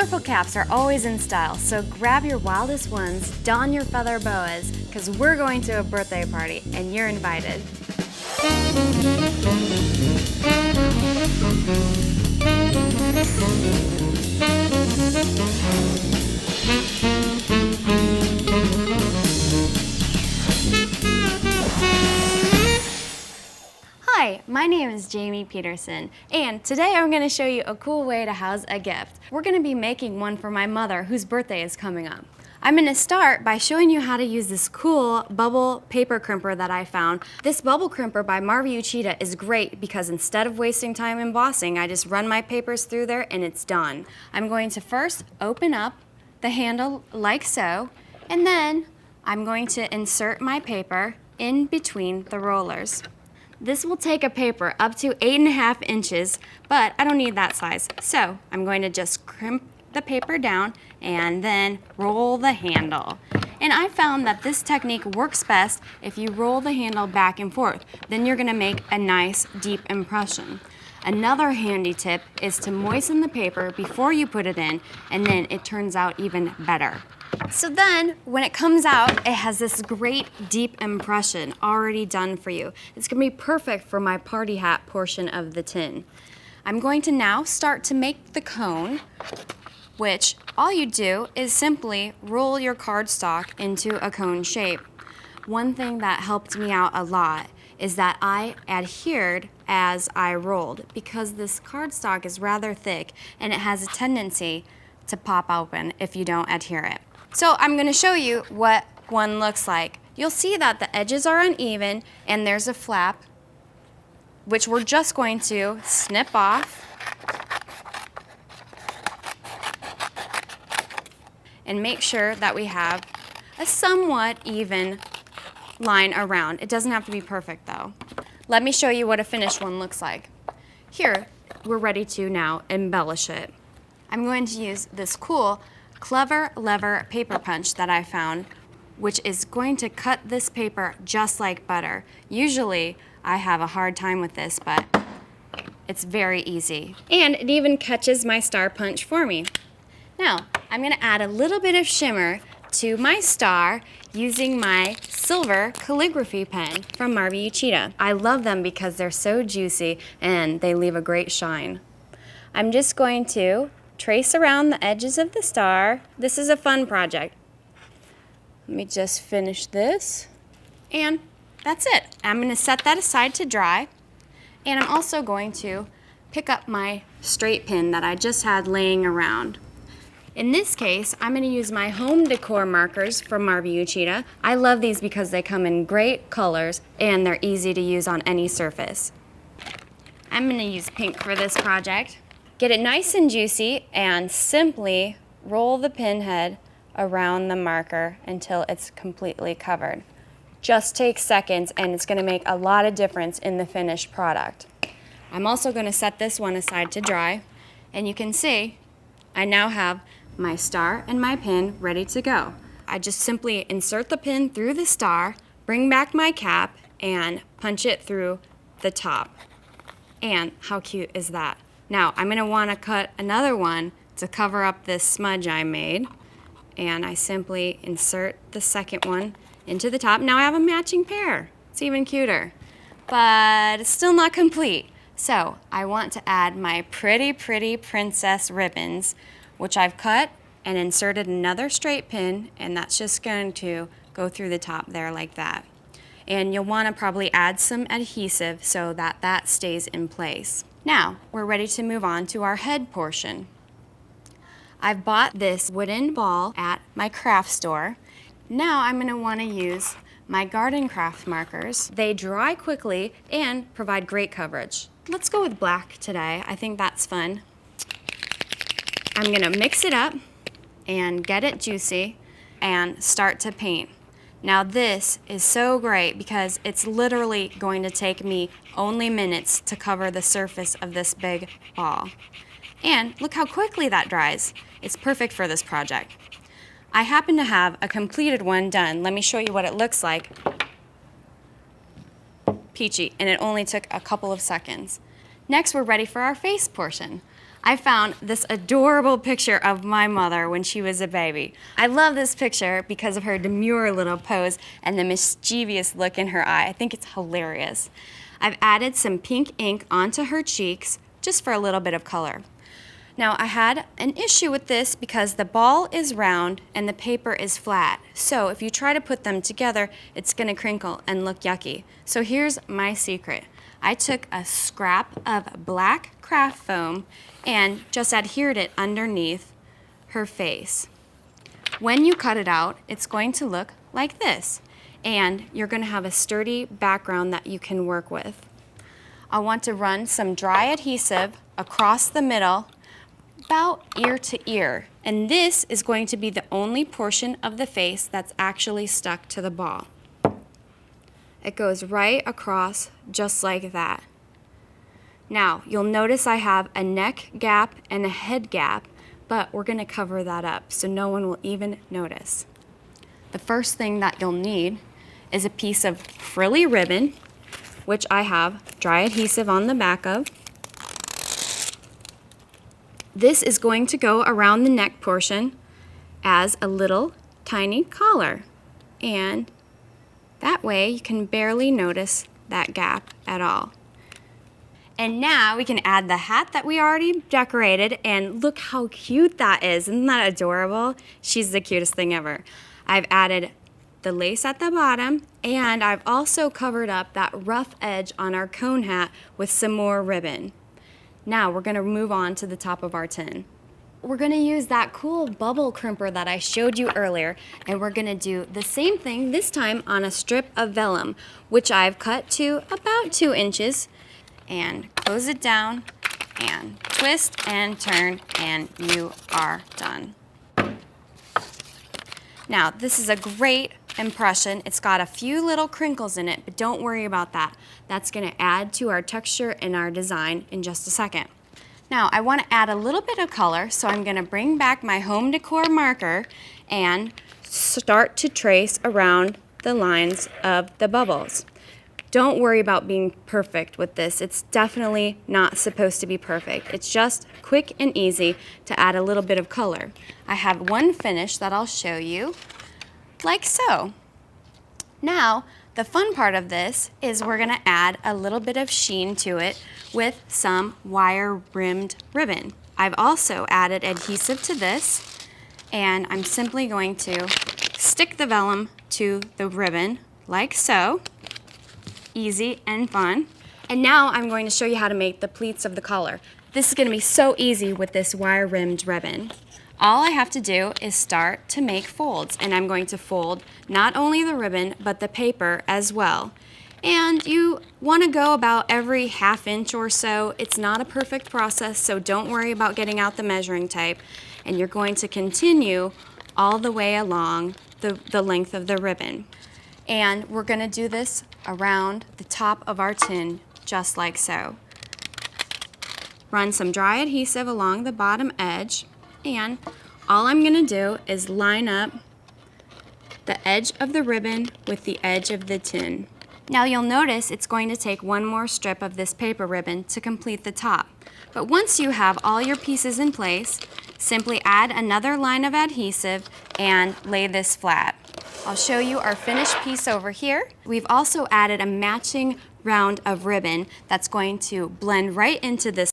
Colorful caps are always in style, so grab your wildest ones, don your feather boas, because we're going to a birthday party and you're invited. Hi, my name is Jami Peterson, and today I'm going to show you a cool way to house a gift. We're going to be making one for my mother whose birthday is coming up. I'm going to start by showing you how to use this cool bubble paper crimper that I found. This bubble crimper by Marvi Uchida is great because instead of wasting time embossing, I just run my papers through there and it's done. I'm going to first open up the handle like so, and then I'm going to insert my paper in between the rollers. This will take a paper up to 8.5 inches, but I don't need that size. So I'm going to just crimp the paper down and then roll the handle. And I found that this technique works best if you roll the handle back and forth. Then you're going to make a nice deep impression. Another handy tip is to moisten the paper before you put it in, and then it turns out even better. So then, when it comes out, it has this great deep impression already done for you. It's going to be perfect for my party hat portion of the tin. I'm going to now start to make the cone, which all you do is simply roll your cardstock into a cone shape. One thing that helped me out a lot is that I adhered as I rolled, because this cardstock is rather thick and it has a tendency to pop open if you don't adhere it. So I'm going to show you what one looks like. You'll see that the edges are uneven and there's a flap, which we're just going to snip off and make sure that we have a somewhat even line around. It doesn't have to be perfect though. Let me show you what a finished one looks like. Here, we're ready to now embellish it. I'm going to use this cool Clever Lever paper punch that I found, which is going to cut this paper just like butter. Usually I have a hard time with this, but it's very easy. And it even catches my star punch for me. Now, I'm going to add a little bit of shimmer to my star using my silver calligraphy pen from Marvi Uchida. I love them because they're so juicy and they leave a great shine. I'm just going to trace around the edges of the star. This is a fun project. Let me just finish this. And that's it. I'm going to set that aside to dry. And I'm also going to pick up my straight pin that I just had laying around. In this case, I'm going to use my home decor markers from Marvi Uchida. I love these because they come in great colors and they're easy to use on any surface. I'm going to use pink for this project. Get it nice and juicy and simply roll the pin head around the marker until it's completely covered. Just takes seconds and it's going to make a lot of difference in the finished product. I'm also going to set this one aside to dry, and you can see I now have my star and my pin ready to go. I just simply insert the pin through the star, bring back my cap, and punch it through the top. And how cute is that? Now, I'm going to want to cut another one to cover up this smudge I made. And I simply insert the second one into the top. Now I have a matching pair. It's even cuter. But it's still not complete. So I want to add my pretty, pretty princess ribbons, which I've cut and inserted another straight pin, and that's just going to go through the top there like that. And you'll want to probably add some adhesive so that that stays in place. Now, we're ready to move on to our head portion. I've bought this wooden ball at my craft store. Now I'm going to want to use my garden craft markers. They dry quickly and provide great coverage. Let's go with black today. I think that's fun. I'm going to mix it up and get it juicy and start to paint. Now this is so great because it's literally going to take me only minutes to cover the surface of this big ball. And look how quickly that dries. It's perfect for this project. I happen to have a completed one done. Let me show you what it looks like. Peachy, and it only took a couple of seconds. Next, we're ready for our face portion. I found this adorable picture of my mother when she was a baby. I love this picture because of her demure little pose and the mischievous look in her eye. I think it's hilarious. I've added some pink ink onto her cheeks just for a little bit of color. Now I had an issue with this because the ball is round and the paper is flat. So if you try to put them together, it's gonna crinkle and look yucky. So here's my secret. I took a scrap of black craft foam and just adhered it underneath her face. When you cut it out, it's going to look like this, and you're going to have a sturdy background that you can work with. I want to run some dry adhesive across the middle, about ear to ear, and this is going to be the only portion of the face that's actually stuck to the ball. It goes right across just like that. Now, you'll notice I have a neck gap and a head gap, but we're going to cover that up so no one will even notice. The first thing that you'll need is a piece of frilly ribbon, which I have dry adhesive on the back of. This is going to go around the neck portion as a little tiny collar, and that way you can barely notice that gap at all. And now we can add the hat that we already decorated, and look how cute that is. Isn't that adorable? She's the cutest thing ever. I've added the lace at the bottom, and I've also covered up that rough edge on our cone hat with some more ribbon. Now we're gonna move on to the top of our tin. We're gonna use that cool bubble crimper that I showed you earlier, and we're gonna do the same thing this time on a strip of vellum, which I've cut to about 2 inches. And close it down and twist and turn, and you are done. Now this is a great impression. It's got a few little crinkles in it, but don't worry about that. That's going to add to our texture and our design in just a second. Now I want to add a little bit of color, so I'm going to bring back my home decor marker and start to trace around the lines of the bubbles. Don't worry about being perfect with this. It's definitely not supposed to be perfect. It's just quick and easy to add a little bit of color. I have one finish that I'll show you, like so. Now, the fun part of this is we're gonna add a little bit of sheen to it with some wire-rimmed ribbon. I've also added adhesive to this, and I'm simply going to stick the vellum to the ribbon, like so. Easy and fun. And now I'm going to show you how to make the pleats of the collar. This is going to be so easy with this wire-rimmed ribbon. All I have to do is start to make folds, and I'm going to fold not only the ribbon but the paper as well. And you want to go about every ½ inch or so. It's not a perfect process, so don't worry about getting out the measuring tape. And you're going to continue all the way along the length of the ribbon. And we're going to do this around the top of our tin, just like so. Run some dry adhesive along the bottom edge, and all I'm going to do is line up the edge of the ribbon with the edge of the tin. Now you'll notice it's going to take one more strip of this paper ribbon to complete the top. But once you have all your pieces in place, simply add another line of adhesive and lay this flat. I'll show you our finished piece over here. We've also added a matching round of ribbon that's going to blend right into this